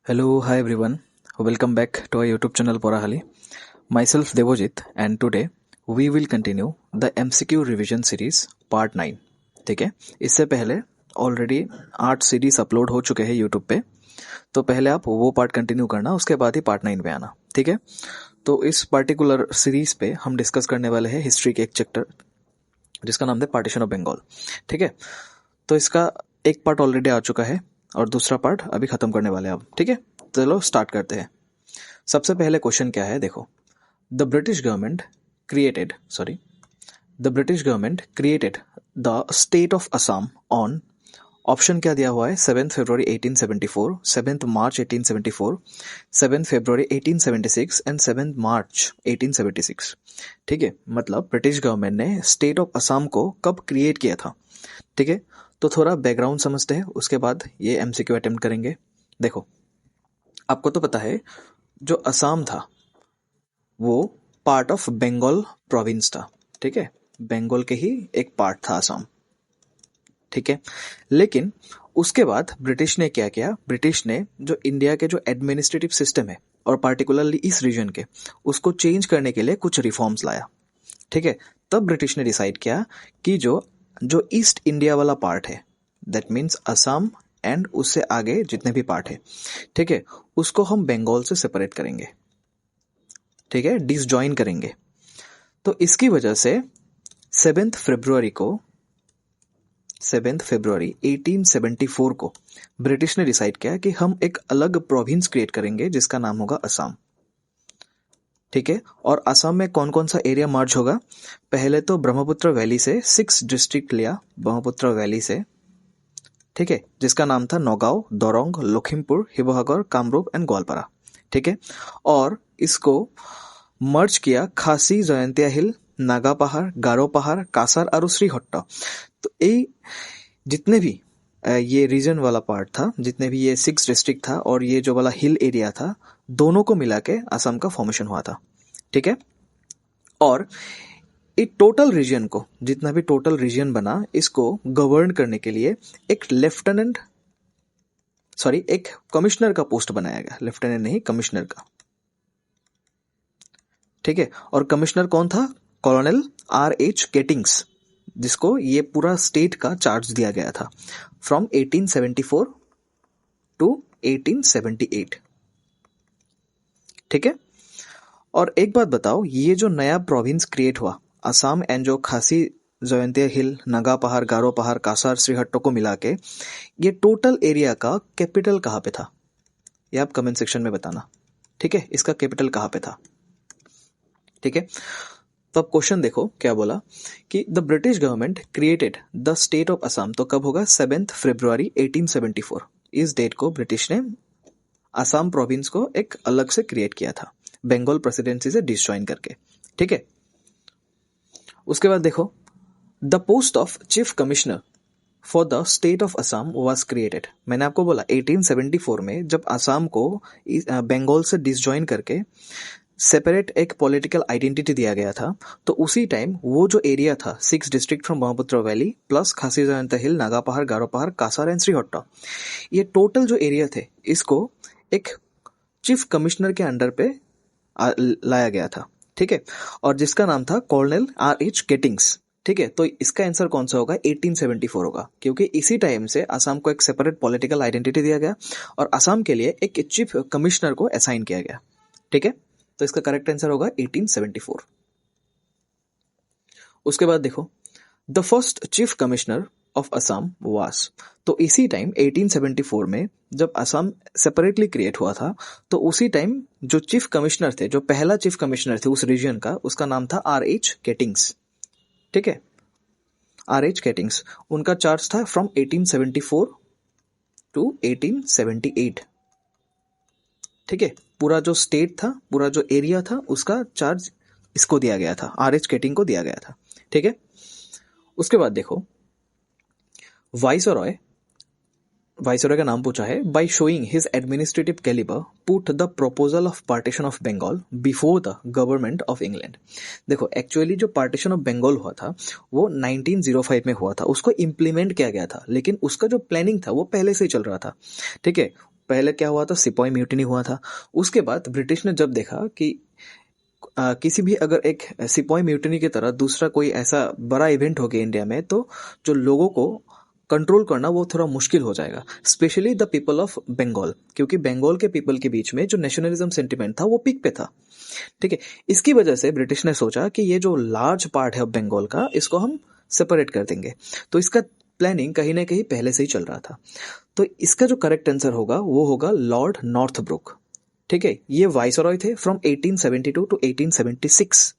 Hello, hi everyone. Welcome back to our YouTube channel Porahali. Myself Devojit and today we will continue the MCQ revision series part 9. ठीक है, इससे पहले already 8 series upload हो चुके हैं YouTube पे, तो पहले आप वो पार्ट कंटिन्यू करना, उसके बाद ही पार्ट 9 पे आना. ठीक है, तो इस पर्टिकुलर सीरीज पे हम डिस्कस करने वाले हैं हिस्ट्री के एक चैप्टर जिसका नाम है पार्टीशन ऑफ बंगाल. ठीक है, तो इसका एक पार्ट ऑलरेडी आ चुका है और दूसरा पार्ट अभी खत्म करने वाले हैं अब. ठीक है, चलो स्टार्ट करते हैं. सबसे पहले क्वेश्चन क्या है, देखो. The British government created the state of Assam on, option क्या दिया हुआ है, 7 फरवरी 1874, 7 मार्च 1874, 7 फरवरी 1876 एंड 7 मार्च 1876. ठीक है, मतलब ब्रिटिश गवर्नमेंट ने स्टेट ऑफ असम को कब क्रिएट किया था. ठीक है, तो थोड़ा बैकग्राउंड समझते हैं, उसके बाद ये एमसीक्यू अटेम्प्ट करेंगे. देखो, आपको तो पता है जो असम था वो पार्ट ऑफ बंगाल प्रोविंस था. ठीक है, बंगाल के ही एक पार्ट था असम. ठीक है, लेकिन उसके बाद ब्रिटिश ने क्या किया, ब्रिटिश ने जो इंडिया के जो एडमिनिस्ट्रेटिव सिस्टम है और पार्टिकुलरली इस रीजन के, उसको चेंज करने के लिए कुछ रिफॉर्म्स लाया. ठीक है, तब ब्रिटिश ने डिसाइड किया कि जो ईस्ट इंडिया वाला पार्ट है, दैट मीन्स असम एंड उससे आगे जितने भी पार्ट है, ठीक है, उसको हम बंगाल से सेपरेट करेंगे. ठीक है, डिसजॉइन करेंगे. तो इसकी वजह से 7 फरवरी 1874 को ब्रिटिश ने डिसाइड किया कि हम एक अलग प्रोविंस क्रिएट करेंगे जिसका नाम होगा असम. ठीक है, और असम में कौन कौन सा एरिया मर्ज होगा, पहले तो ब्रह्मपुत्र वैली से 6 डिस्ट्रिक्ट लिया, ब्रह्मपुत्र वैली से. ठीक है, जिसका नाम था नौगांव, दरंग, लखीमपुर, शिवसागर, कामरूप एंड ग्वालपारा. ठीक है, और इसको मर्ज किया खासी, जयंतिया हिल, नागा पहाड़, गारो पहाड़, कासार और श्रीहट्टा. तो ये जितने भी ये रीजन वाला पार्ट था, जितने भी ये 6 डिस्ट्रिक्ट था और ये जो वाला हिल एरिया था, दोनों को मिला के असम का फॉर्मेशन हुआ था. ठीक है, और इस टोटल रीजन को, जितना भी टोटल रीजन बना, इसको गवर्न करने के लिए एक एक कमिश्नर का पोस्ट बनाया गया. लेफ्टिनेंट नहीं, कमिश्नर का. ठीक है, और कमिश्नर कौन था, कॉलोनल R.H. केटिंग्स, जिसको ये पूरा स्टेट का चार्ज दिया गया था फ्रॉम 1874 टू 1878. ठीक है, और एक बात बताओ, ये जो नया प्रोविंस क्रिएट हुआ असम एंड जो खासी, जयंतिया हिल, नागा पहाड़, गारो पहाड़, कासार, श्रीहट्टो को मिला के, ये टोटल एरिया का कैपिटल कहाँ पे था, ये आप कमेंट सेक्शन में बताना. ठीक है, इसका कैपिटल कहाँ पे था. ठीक है, तो अब क्वेश्चन देखो क्या बोला कि the British government created the state of Assam, तो कब होगा, 7 फरवरी 1874. इस डेट को ब्रिटिश ने असम प्रोविंस को एक अलग से क्रिएट किया था बंगाल प्रेसिडेंसी से डिसजॉइन करके. ठीक है, उसके बाद देखो, the post of chief commissioner for the state of Assam was created. मैंने आपको बोला 1874 में जब असम को बंगाल से डिसजॉइन करके सेपरेट एक पॉलिटिकल आइडेंटिटी दिया गया था, तो उसी टाइम वो जो एरिया था 6 district from Brahmaputra valley plus खासी, जयंतिया हिल, नागा पहाड़, गारो पहाड़, कासार एंड श्रीहट्टा, ये टोटल जो एरिया थे, इसको एक चीफ कमिश्नर के अंडर पे लाया गया था. ठीक है, और जिसका नाम था कॉलोनल R.H. केटिंग्स. ठीक है, तो इसका आंसर कौन सा होगा, 1874 होगा, क्योंकि इसी टाइम से असम को एक सेपरेट पॉलिटिकल आइडेंटिटी दिया गया और असम के लिए एक चीफ कमिश्नर को असाइन किया गया. ठीक है, तो इसका करेक्ट आंसर होगा 1874. उसके बाद देखो, the first chief commissioner of Assam was, तो इसी टाइम 1874 में जब असम सेपरेटली क्रिएट हुआ था, तो उसी टाइम जो चीफ कमिश्नर थे, जो पहला चीफ कमिश्नर थे उस रीजन का, उसका नाम था R.H. केटिंग्स. ठीक है, R.H. केटिंग्स, उनका चार्ज था फ्रॉम 1874 टू 1878. ठीक है, पूरा जो स्टेट था, पूरा जो एरिया था, उसका चार्ज इसको दिया गया था, R.H. केटिंग को दिया गया था. ठीक है, उसके बाद देखो, वाइसरॉय का नाम पूछा है, by showing his administrative calibre put the proposal of partition of Bengal before the government of England. देखो, एक्चुअली जो पार्टीशन ऑफ बंगाल हुआ था वो 1905 में हुआ था, उसको इम्प्लीमेंट किया गया था, लेकिन उसका जो प्लानिंग था वो पहले से ही चल रहा था. ठीक है, पहले क्या हुआ था, सिपाही म्यूटिनी हुआ था। उसके बाद ब्रिटिश ने जब देखा कि किसी भी अगर एक सिपाही म्यूटिनी की तरह दूसरा कोई ऐसा बड़ा इवेंट हो गया इंडिया में, तो जो लोगों को कंट्रोल करना वो थोड़ा मुश्किल हो जाएगा, specially the people of Bengal, क्योंकि बंगाल के पीपल के बीच में जो नेशनलिज्म सेंटिमेंट था वो पीक पे था। ठीक है, इसकी वजह से ब्रिटिश ने सोचा कि ये जो लार्ज पार्ट है बंगाल का, इसको हम सेपरेट कर देंगे। तो इसका प्लानिंग कहीं ना कहीं पहले से ही चल रहा था। तो इसका जो करेक्ट आंसर होगा वो होगा लॉर्ड नॉर्थब्रुक। ठीक है, ये वाइसरॉय थे फ्रॉम 1872 टू 1876।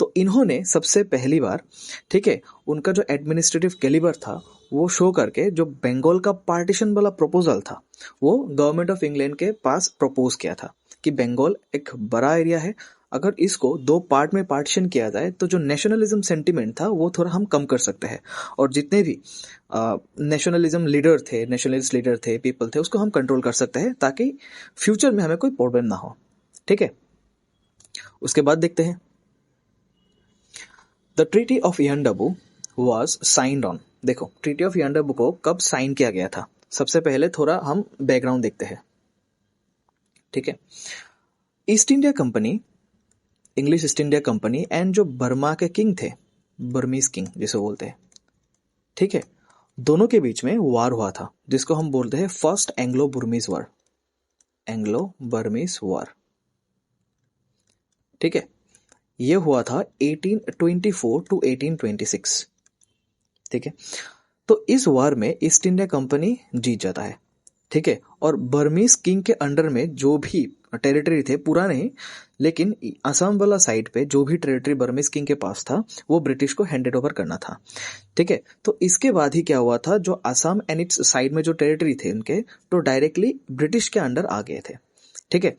तो इन्होंने सबसे पहली बार, ठीक है, उनका जो एडमिनिस्ट्रेटिव कैलिबर था वो शो करके जो बंगाल का पार्टीशन वाला प्रपोजल था वो गवर्नमेंट ऑफ इंग्लैंड के पास प्रपोज किया था कि बंगाल एक बड़ा एरिया है, अगर इसको दो पार्ट में पार्टीशन किया जाए तो जो नेशनलिज्म सेंटिमेंट था वो थोड़ा हम कम कर सकते हैं, और जितने भी नेशनलिज्म लीडर थे, नेशनलिस्ट लीडर थे, पीपल थे, उसको हम कंट्रोल कर सकते हैं ताकि फ्यूचर में हमें कोई प्रॉब्लम ना हो। ठीक है, उसके बाद देखते हैं the treaty of Yandabo was signed on. देखो, ट्रीटी ऑफ यंडबू को कब साइन किया गया था, सबसे पहले थोड़ा हम बैकग्राउंड देखते हैं। ठीक है, east India company, English east India company and जो बर्मा के किंग थे, बर्मीज किंग जिसे बोलते हैं, ठीक है, दोनों के बीच में वार हुआ था जिसको हम बोलते हैं फर्स्ट एंग्लो बुर्मीज वार, एंग्लो बर्मीज वार। ठीक है, ये हुआ था 1824 टू 1826। ठीक है, तो इस वार में ईस्ट इंडिया कंपनी जीत जाता है। ठीक है, और बर्मीज किंग के अंडर में जो भी टेरिटरी थे, पूरा नहीं लेकिन असम वाला साइड पे जो भी टेरिटरी बर्मीज किंग के पास था वो ब्रिटिश को हैंडेड ओवर करना था। ठीक है, तो इसके बाद ही क्या हुआ था, जो असम एंड इट्स साइड में जो टेरिटरी थे उनके, तो डायरेक्टली ब्रिटिश के अंडर आ गए थे। ठीक है,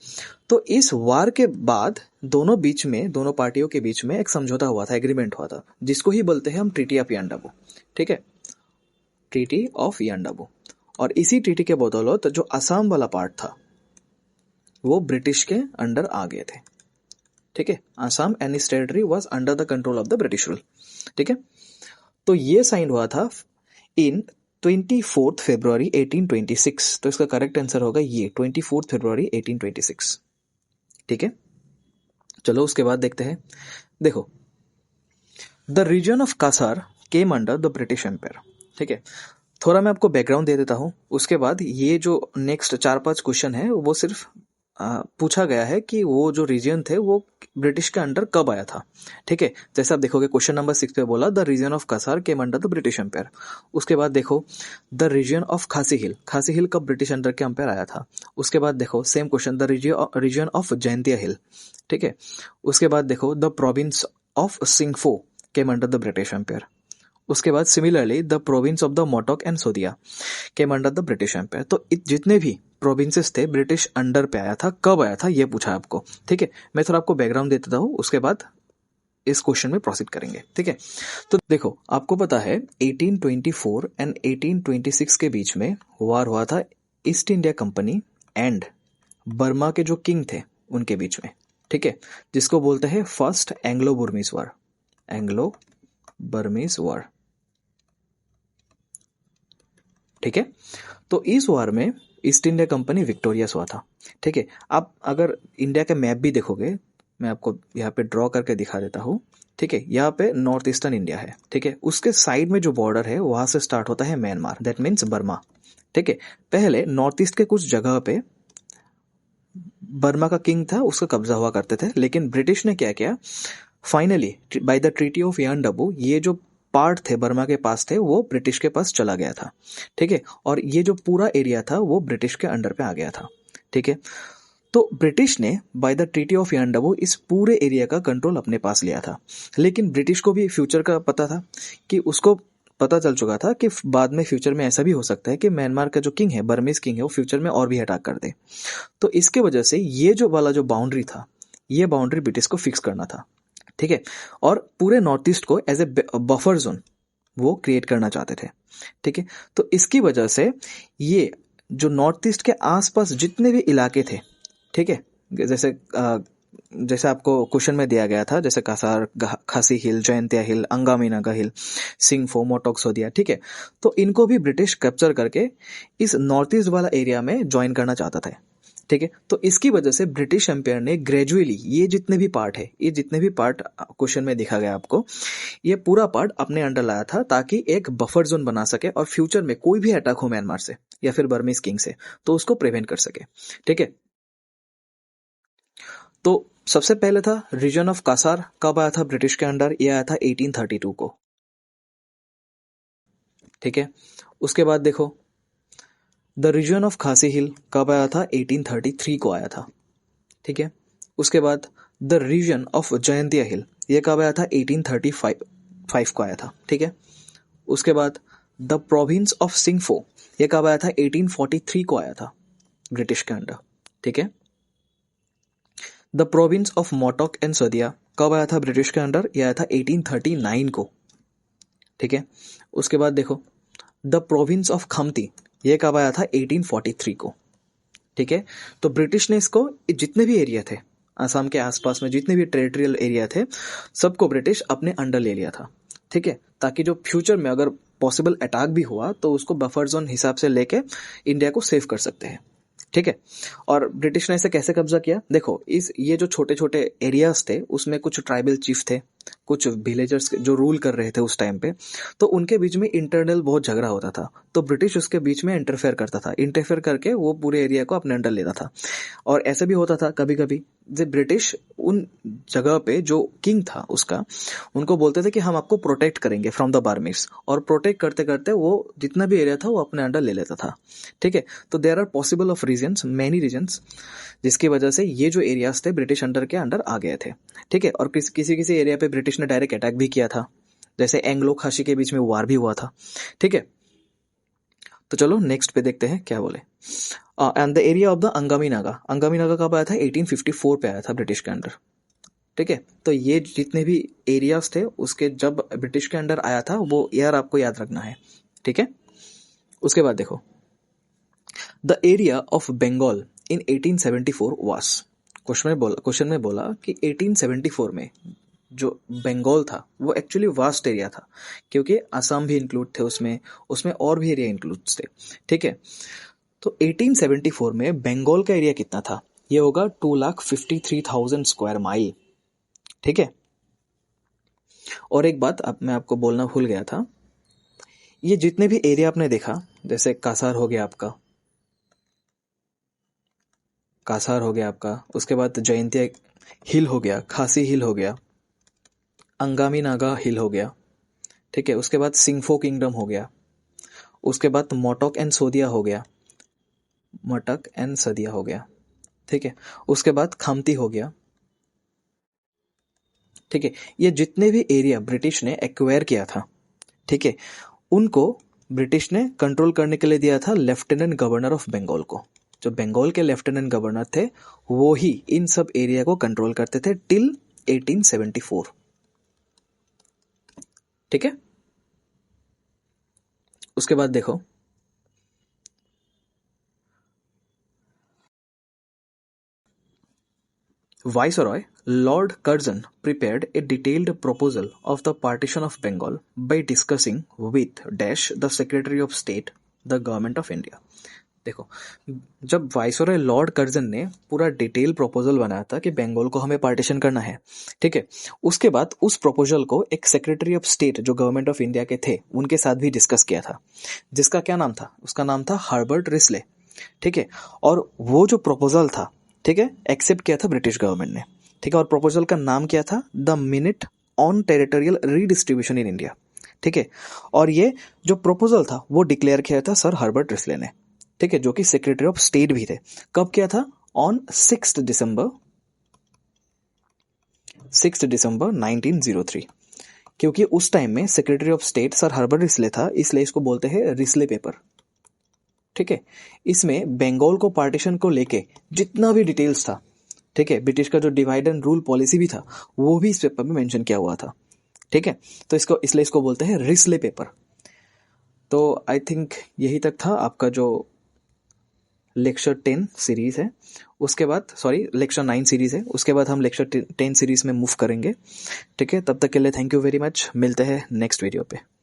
तो इस वार के बाद दोनों बीच में, दोनों पार्टियों के बीच में एक समझौता हुआ था, एग्रीमेंट हुआ था, जिसको ही बोलते हैं हम ट्रीटी ऑफ यंडबू। ठीक है, ट्रीटी ऑफ यंडबू। और इसी ट्रीटी के बदौलत जो असम वाला पार्ट था वो ब्रिटिश के अंडर आ गए थे। ठीक है, Assam and it's territory was under the control of the British rule. ठीक है, तो ये साइन हुआ था इन 24 फरवरी 1826। तो इसका करेक्ट आंसर होगा ये 24 फरवरी 1826। ठीक है, चलो उसके बाद देखते हैं। देखो, the region of Kasar came under the British Empire. ठीक है, थोड़ा मैं आपको बैकग्राउंड दे देता हूं, उसके बाद ये जो नेक्स्ट 4-5 क्वेश्चन है वो सिर्फ पूछा गया है कि वो जो रीजन थे वो ब्रिटिश के अंडर कब आया था। ठीक है, जैसे आप देखोगे क्वेश्चन नंबर 6 पे बोला the region of Kasar came under the British empire. उसके बाद देखो द रीजन ऑफ खासी हिल, खासी हिल कब ब्रिटिश अंडर के अंपायर आया था। उसके बाद देखो same question the region of Jaintia hill. ठीक है, उसके बाद देखो the province of Singpho came under the British empire. उसके बाद similarly the province of the Matak and Sadiya came under the British empire. तो जितने भी प्रोविंसेस थे ब्रिटिश अंडर पे आया था, कब आया था ये पूछा आपको। ठीक है, मैं थोड़ा आपको बैकग्राउंड दे देता हूँ, उसके बाद इस क्वेश्चन में प्रोसीड करेंगे। ठीक है, तो देखो आपको पता है 1824 एंड 1826 के बीच में वार हुआ था east India company and Burma के जो किंग थे उनके बीच में। ठीक है, जिसको बोलते हैं फर्स्ट एंग्लो बुर्मीज वार, एंग्लो बर्मीज वार। ठीक है, तो इस वार में ईस्ट इंडिया कंपनी विक्टोरियस हुआ था। ठीक है, आप अगर इंडिया का मैप भी देखोगे, मैं आपको यहाँ पे ड्रॉ करके दिखा देता हूँ। ठीक है, यहाँ पे नॉर्थ ईस्टर्न इंडिया है। ठीक है, उसके साइड में जो बॉर्डर है वहां से स्टार्ट होता है म्यांमार, दैट मीन्स बर्मा। ठीक है, पहले नॉर्थ ईस्ट के कुछ जगह पे बर्मा का किंग था, उसका कब्जा हुआ करते थे, लेकिन ब्रिटिश ने क्या किया, finally by the treaty of Yandabo ये जो पार्ट थे बर्मा के पास थे वो ब्रिटिश के पास चला गया था। ठीक है, और ये जो पूरा एरिया था वो ब्रिटिश के अंडर पे आ गया था। ठीक है, तो ब्रिटिश ने बाय द ट्रीटी ऑफ यंडबू इस पूरे एरिया का कंट्रोल अपने पास लिया था। लेकिन ब्रिटिश को भी फ्यूचर का पता था, कि उसको पता चल चुका था कि बाद में फ्यूचर में ऐसा भी हो सकता है कि म्यांमार का जो किंग है, बर्मीज किंग है, वो फ्यूचर में और भी अटैक कर दे। तो इसके वजह से ये जो वाला जो बाउंड्री था, ये बाउंड्री ब्रिटिश को फिक्स करना था। ठीक है, और पूरे नॉर्थ ईस्ट को एज ए बफर जोन वो क्रिएट करना चाहते थे। ठीक है, तो इसकी वजह से ये जो नॉर्थ ईस्ट के आसपास जितने भी इलाके थे, ठीक है, जैसे जैसे आपको क्वेश्चन में दिया गया था, जैसे कासार, खासी हिल, जयंतिया हिल, अंगामीनागा हिल, सिंगफो, मोटोक्सोदिया, ठीक है। तो इनको भी ब्रिटिश कैप्चर करके इस नॉर्थ ईस्ट वाला एरिया में ज्वाइन करना चाहता था, ठीक है। तो इसकी वजह से ब्रिटिश एम्पायर ने ग्रेजुअली ये जितने भी पार्ट है, ये जितने भी पार्ट क्वेश्चन में दिखा गया आपको, ये पूरा पार्ट अपने अंडर लाया था ताकि एक बफर जोन बना सके और फ्यूचर में कोई भी अटैक हो म्यांमार से या फिर बर्मीज किंग से तो उसको प्रिवेंट कर सके, ठीक है। तो सबसे पहले था रीजन ऑफ कासार, कब आया था ब्रिटिश के अंडर, ये आया था 1832 को, ठीक है। उसके बाद देखो द रीजन ऑफ खासी हिल कब आया था, 1833 को आया था, ठीक है। उसके बाद द रीजन ऑफ जयंतिया हिल, ये कब आया था, 1835 को आया था, ठीक है। उसके बाद द प्रोविंस ऑफ सिंगफो, ये कब आया था, 1843 को आया था ब्रिटिश के अंडर, ठीक है। द प्रोविंस ऑफ मोटोक एंड सदिया कब आया था ब्रिटिश के अंडर, यह आया था 1839 को, ठीक है। उसके बाद देखो द प्रोविंस ऑफ खमती, ये कब आया था, 1843 को, ठीक है। तो ब्रिटिश ने इसको जितने भी एरिया थे असम के आसपास में, जितने भी टेरिटोरियल एरिया थे, सबको ब्रिटिश अपने अंडर ले लिया था, ठीक है, ताकि जो फ्यूचर में अगर पॉसिबल अटैक भी हुआ तो उसको बफर जोन हिसाब से लेके इंडिया को सेव कर सकते हैं, ठीक है। और ब्रिटिश ने इसे कैसे कब्जा किया, देखो इस ये जो छोटे छोटे एरियाज थे उसमें कुछ ट्राइबल चीफ थे, कुछ विलेजर्स जो रूल कर रहे थे उस टाइम पे, तो उनके बीच में इंटरनल बहुत झगड़ा होता था, तो ब्रिटिश उसके बीच में इंटरफेयर करता था, इंटरफेयर करके वो पूरे एरिया को अपने अंडर लेता था। और ऐसे भी होता था कभी कभी जब ब्रिटिश उन जगह पे जो किंग था उसका, उनको बोलते थे कि हम आपको प्रोटेक्ट करेंगे फ्रॉम द बार्मिस, और प्रोटेक्ट करते करते वो जितना भी एरिया था वो अपने अंडर ले लेता था, ठीक है। तो there are possible of reasons, many reasons, जिसकी वजह से ये जो एरियाज थे ब्रिटिश अंडर के अंडर आ गए थे, ठीक है। और किसी किसी एरिया पे ब्रिटिश ने डायरेक्ट अटैक भी किया था, जैसे एंग्लो खासी के बीच में वार भी हुआ था, ठीक है। तो चलो नेक्स्ट पे देखते हैं क्या बोले। And the area of the Angami Naga, Angami Naga कब आया था, 1854 पे आया था ब्रिटिश के अंडर, ठीक है। तो ये जितने भी एरियाज थे उसके जब ब्रिटिश के अंडर आया था वो ईयर आपको याद रखना है, ठीक है। उसके बाद देखो द एरिया ऑफ बंगाल इन 1874 वास, क्वेश्चन में बोला कि 1874 में जो बंगाल था वो एक्चुअली वास्ट एरिया था, क्योंकि असम भी इंक्लूड थे उसमें, उसमें और भी एरिया इंक्लूड थे, ठीक है। तो 1874 में बंगाल का एरिया कितना था, ये होगा 2,53,000 स्क्वायर माइल, ठीक है। और एक बात अब मैं आपको बोलना भूल गया था, ये जितने भी एरिया आपने देखा, जैसे कासार हो गया आपका, कासार हो गया आपका, उसके बाद जयंतिया हिल हो गया, खासी हिल हो गया, अंगामी नागा हिल हो गया, ठीक है। उसके बाद सिंगफो किंगडम हो गया, उसके बाद मोटोक एंड सोदिया हो गया, मटक एंड सदिया हो गया, ठीक है। उसके बाद खामती हो गया, ठीक है। ये जितने भी एरिया ब्रिटिश ने एक्वायर किया था, ठीक है, उनको ब्रिटिश ने कंट्रोल करने के लिए दिया था लेफ्टिनेंट गवर्नर ऑफ बंगाल को। जो बंगाल के लेफ्टिनेंट गवर्नर थे वो ही इन सब एरिया को कंट्रोल करते थे टिल 1874, ठीक है। उसके बाद देखो Viceroy Lord Curzon prepared a detailed proposal of the partition of Bengal by discussing with the Secretary of State, the Government of India. देखो जब वाइसरॉय लॉर्ड कर्जन ने पूरा डिटेल प्रपोजल बनाया था कि बंगाल को हमें पार्टीशन करना है, ठीक है, उसके बाद उस प्रपोजल को एक सेक्रेटरी ऑफ स्टेट जो गवर्नमेंट ऑफ इंडिया के थे उनके साथ भी डिस्कस किया था, जिसका क्या नाम था, उसका नाम था हर्बर्ट रिस्ले, ठीक है। और वो जो प्रपोजल था, ठीक है, एक्सेप्ट किया था ब्रिटिश गवर्नमेंट ने, ठीक है। और प्रपोजल का नाम क्या था, the minute on territorial redistribution in India, ठीक है। और ये जो प्रपोजल था वो डिक्लेयर किया था सर हर्बर्ट रिस्ले ने, ठीक है, जो कि सेक्रेटरी ऑफ स्टेट भी थे। कब किया था, ऑन 6 दिसंबर 1903, क्योंकि उस टाइम में secretary of state sir Herbert Risley था, इसलिए इसको बोलते हैं रिस्ले पेपर, ठीक है। इसमें बंगाल को पार्टीशन को लेके जितना भी डिटेल्स था, ठीक है, ब्रिटिश का जो डिवाइड एंड रूल पॉलिसी भी था वो भी इस पेपर में मेंशन किया हुआ था, ठीक है। तो इसको इसलिए इसको बोलते हैं रिस्ले पेपर। तो आई थिंक यही तक था आपका जो लेक्चर 10 सीरीज़ है, उसके बाद लेक्चर 9 सीरीज़ है, उसके बाद हम लेक्चर 10 सीरीज़ में मूव करेंगे। ठीक है, तब तक के लिए थैंक यू वेरी मच, मिलते हैं नेक्स्ट वीडियो पे।